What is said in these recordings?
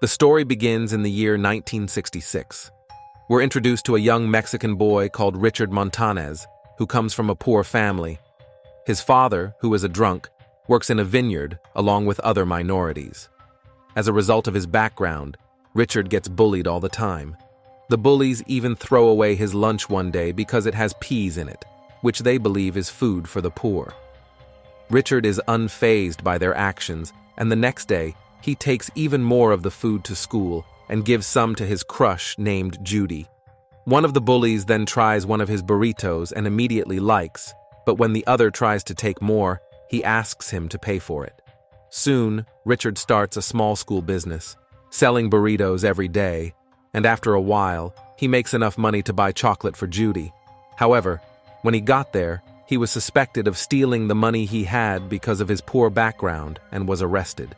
The story begins in the year 1966. We're introduced to a young Mexican boy called Richard Montañez, who comes from a poor family. His father, who is a drunk, works in a vineyard along with other minorities. As a result of his background, Richard gets bullied all the time. The bullies even throw away his lunch one day because it has peas in it, which they believe is food for the poor. Richard is unfazed by their actions, and the next day, he takes even more of the food to school and gives some to his crush named Judy. One of the bullies then tries one of his burritos and immediately likes, but when the other tries to take more, he asks him to pay for it. Soon, Richard starts a small school business, selling burritos every day, and after a while, he makes enough money to buy chocolate for Judy. However, when he got there, he was suspected of stealing the money he had because of his poor background and was arrested.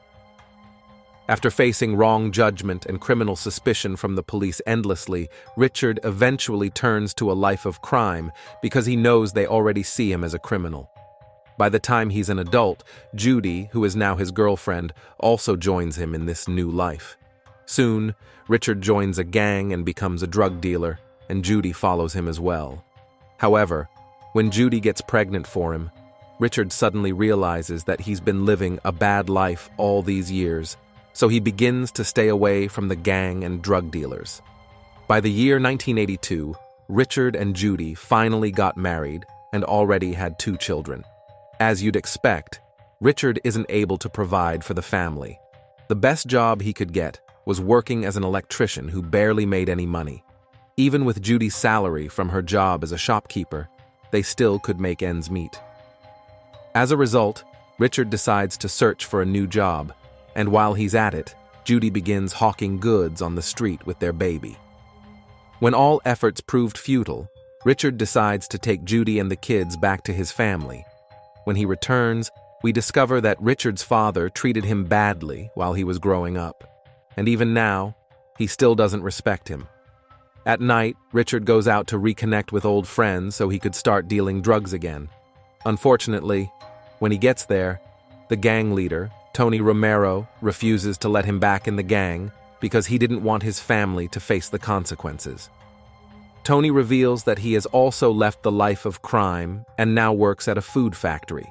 After facing wrong judgment and criminal suspicion from the police endlessly, Richard eventually turns to a life of crime because he knows they already see him as a criminal. By the time he's an adult, Judy, who is now his girlfriend, also joins him in this new life. Soon, Richard joins a gang and becomes a drug dealer, and Judy follows him as well. However, when Judy gets pregnant for him, Richard suddenly realizes that he's been living a bad life all these years, so he begins to stay away from the gang and drug dealers. By the year 1982, Richard and Judy finally got married and already had 2 children. As you'd expect, Richard isn't able to provide for the family. The best job he could get was working as an electrician who barely made any money. Even with Judy's salary from her job as a shopkeeper, they still could make ends meet. As a result, Richard decides to search for a new job, and while he's at it, Judy begins hawking goods on the street with their baby. When all efforts proved futile, Richard decides to take Judy and the kids back to his family. When he returns, we discover that Richard's father treated him badly while he was growing up, and even now, he still doesn't respect him. At night, Richard goes out to reconnect with old friends so he could start dealing drugs again. Unfortunately, when he gets there, the gang leader, Tony Romero, refuses to let him back in the gang because he didn't want his family to face the consequences. Tony reveals that he has also left the life of crime and now works at a food factory.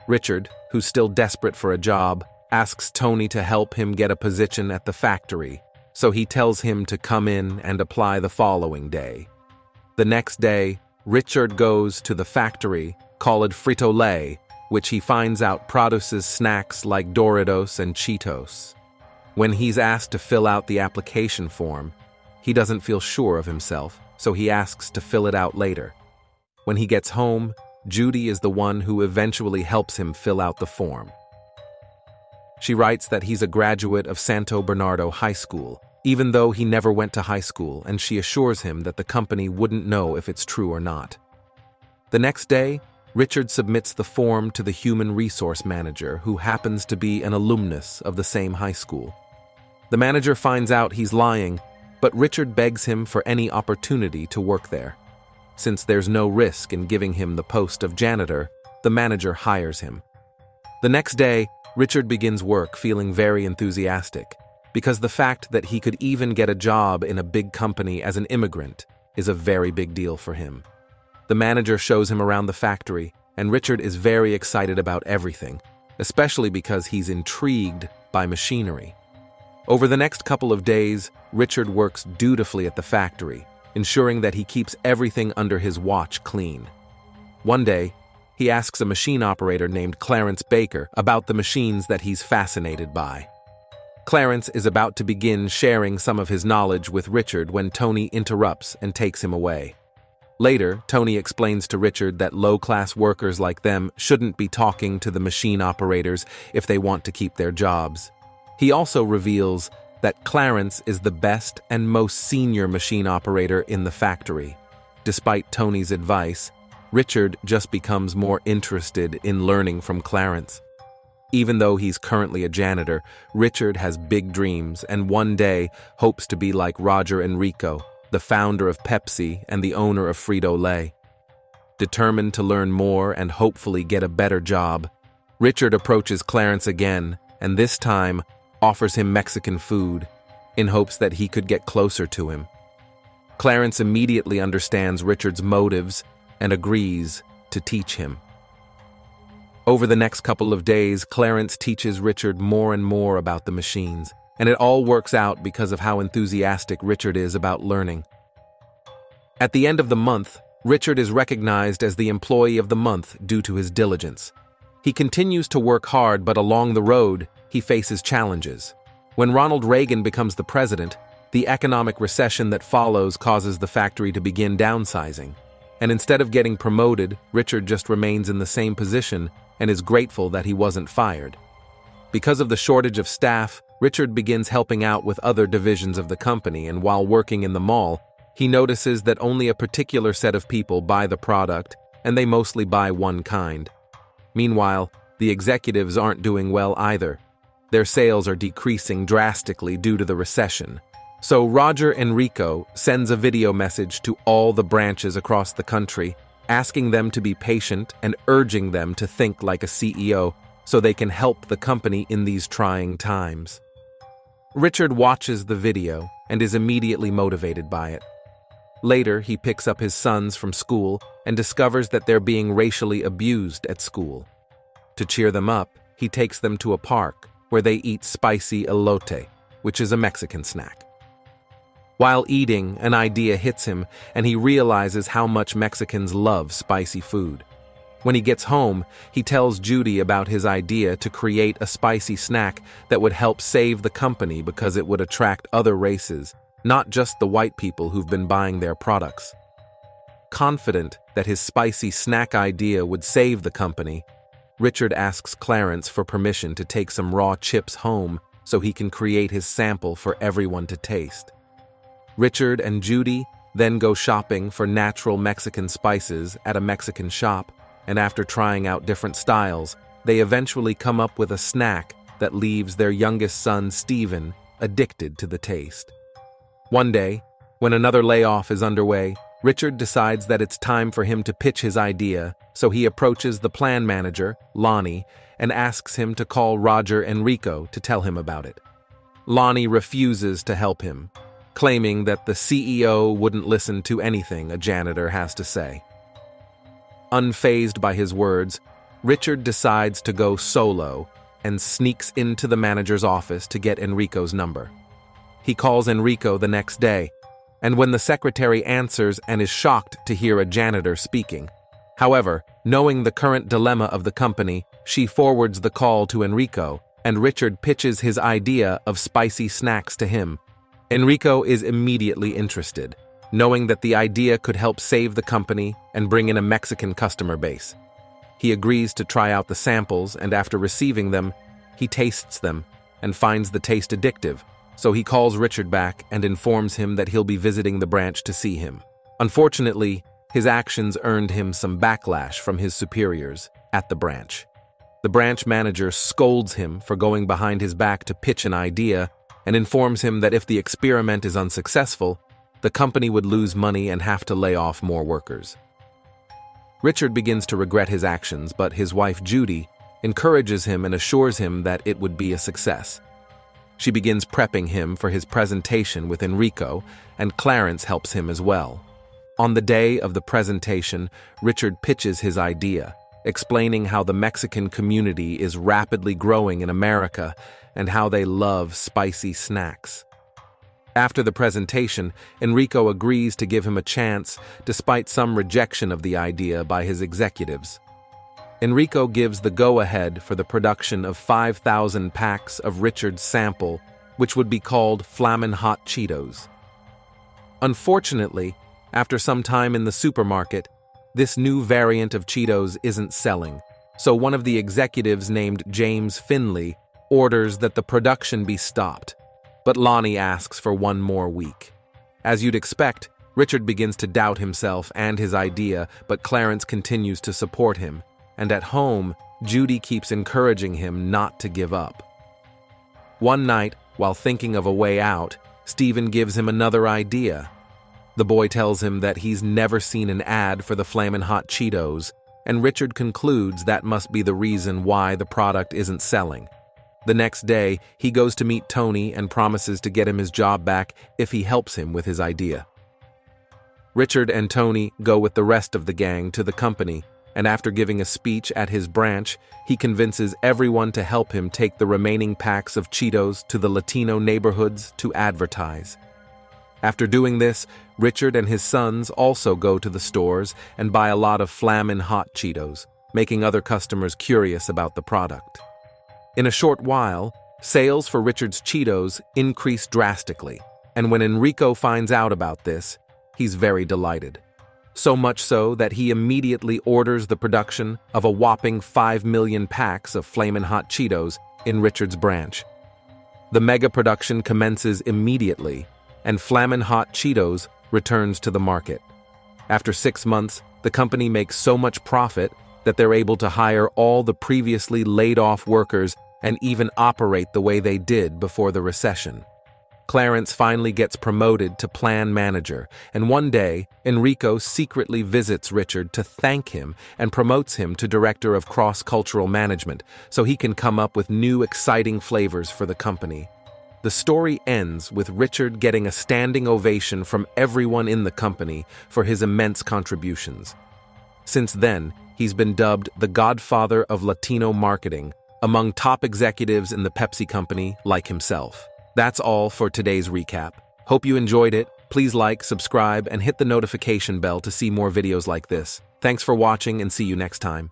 Richard, who's still desperate for a job, asks Tony to help him get a position at the factory, so he tells him to come in and apply the following day. The next day, Richard goes to the factory called Frito Lay, which he finds out produces snacks like Doritos and Cheetos. When he's asked to fill out the application form, he doesn't feel sure of himself, so he asks to fill it out later. When he gets home, Judy is the one who eventually helps him fill out the form. She writes that he's a graduate of Santo Bernardo High School, even though he never went to high school, and she assures him that the company wouldn't know if it's true or not. The next day, Richard submits the form to the human resource manager, who happens to be an alumnus of the same high school. The manager finds out he's lying, but Richard begs him for any opportunity to work there. Since there's no risk in giving him the post of janitor, the manager hires him. The next day, Richard begins work feeling very enthusiastic, because the fact that he could even get a job in a big company as an immigrant is a very big deal for him. The manager shows him around the factory, and Richard is very excited about everything, especially because he's intrigued by machinery. Over the next couple of days, Richard works dutifully at the factory, ensuring that he keeps everything under his watch clean. One day, he asks a machine operator named Clarence Baker about the machines that he's fascinated by. Clarence is about to begin sharing some of his knowledge with Richard when Tony interrupts and takes him away. Later, Tony explains to Richard that low-class workers like them shouldn't be talking to the machine operators if they want to keep their jobs. He also reveals that Clarence is the best and most senior machine operator in the factory. Despite Tony's advice, Richard just becomes more interested in learning from Clarence. Even though he's currently a janitor, Richard has big dreams and one day hopes to be like Roger Enrico, the founder of Pepsi and the owner of Frito Lay. Determined to learn more and hopefully get a better job, Richard approaches Clarence again and this time offers him Mexican food, in hopes that he could get closer to him. Clarence immediately understands Richard's motives and agrees to teach him. Over the next couple of days, Clarence teaches Richard more and more about the machines, and it all works out because of how enthusiastic Richard is about learning. At the end of the month, Richard is recognized as the Employee of the Month due to his diligence. He continues to work hard, but along the road, he faces challenges. When Ronald Reagan becomes the president, the economic recession that follows causes the factory to begin downsizing. And instead of getting promoted, Richard just remains in the same position and is grateful that he wasn't fired. Because of the shortage of staff, Richard begins helping out with other divisions of the company, and while working in the mall, he notices that only a particular set of people buy the product, and they mostly buy one kind. Meanwhile, the executives aren't doing well either. Their sales are decreasing drastically due to the recession. So Roger Enrico sends a video message to all the branches across the country, asking them to be patient and urging them to think like a CEO so they can help the company in these trying times. Richard watches the video and is immediately motivated by it. Later, he picks up his sons from school and discovers that they're being racially abused at school. To cheer them up, he takes them to a park where they eat spicy elote, which is a Mexican snack. While eating, an idea hits him, and he realizes how much Mexicans love spicy food. When he gets home, he tells Judy about his idea to create a spicy snack that would help save the company because it would attract other races, not just the white people who've been buying their products. Confident that his spicy snack idea would save the company, Richard asks Clarence for permission to take some raw chips home so he can create his sample for everyone to taste. Richard and Judy then go shopping for natural Mexican spices at a Mexican shop, and after trying out different styles, they eventually come up with a snack that leaves their youngest son, Steven, addicted to the taste. One day, when another layoff is underway, Richard decides that it's time for him to pitch his idea, so he approaches the plan manager, Lonnie, and asks him to call Roger Enrico to tell him about it. Lonnie refuses to help him, claiming that the CEO wouldn't listen to anything a janitor has to say. Unfazed by his words, Richard decides to go solo and sneaks into the manager's office to get Enrico's number. He calls Enrico the next day, and when the secretary answers and is shocked to hear a janitor speaking. However, knowing the current dilemma of the company, she forwards the call to Enrico, and Richard pitches his idea of spicy snacks to him. Enrico is immediately interested, knowing that the idea could help save the company and bring in a Mexican customer base. He agrees to try out the samples, and after receiving them, he tastes them and finds the taste addictive, so he calls Richard back and informs him that he'll be visiting the branch to see him. Unfortunately, his actions earned him some backlash from his superiors at the branch. The branch manager scolds him for going behind his back to pitch an idea and informs him that if the experiment is unsuccessful, the company would lose money and have to lay off more workers. Richard begins to regret his actions, but his wife Judy encourages him and assures him that it would be a success. She begins prepping him for his presentation with Enrico, and Clarence helps him as well. On the day of the presentation, Richard pitches his idea, explaining how the Mexican community is rapidly growing in America and how they love spicy snacks. After the presentation, Enrico agrees to give him a chance despite some rejection of the idea by his executives. Enrico gives the go-ahead for the production of 5,000 packs of Richard's sample, which would be called Flamin Hot Cheetos. Unfortunately, after some time in the supermarket, this new variant of Cheetos isn't selling, so one of the executives named James Finley orders that the production be stopped. But Lonnie asks for one more week. As you'd expect, Richard begins to doubt himself and his idea, but Clarence continues to support him. And at home, Judy keeps encouraging him not to give up. One night, while thinking of a way out, Steven gives him another idea. The boy tells him that he's never seen an ad for the Flamin Hot Cheetos, and Richard concludes that must be the reason why the product isn't selling. The next day, he goes to meet Tony and promises to get him his job back if he helps him with his idea. Richard and Tony go with the rest of the gang to the company, and after giving a speech at his branch, he convinces everyone to help him take the remaining packs of Cheetos to the Latino neighborhoods to advertise. After doing this, Richard and his sons also go to the stores and buy a lot of Flamin Hot Cheetos, making other customers curious about the product. In a short while, sales for Richard's Cheetos increase drastically, and when Enrico finds out about this, he's very delighted. So much so that he immediately orders the production of a whopping 5 million packs of Flamin' Hot Cheetos in Richard's branch. The mega production commences immediately, and Flamin' Hot Cheetos returns to the market. After 6 months, the company makes so much profit that they're able to hire all the previously laid-off workers and even operate the way they did before the recession. Clarence finally gets promoted to plan manager, and one day, Enrico secretly visits Richard to thank him and promotes him to director of cross-cultural management so he can come up with new exciting flavors for the company. The story ends with Richard getting a standing ovation from everyone in the company for his immense contributions. Since then, he's been dubbed the Godfather of Latino marketing among top executives in the Pepsi company like himself. That's all for today's recap. Hope you enjoyed it. Please like, subscribe, and hit the notification bell to see more videos like this. Thanks for watching and see you next time.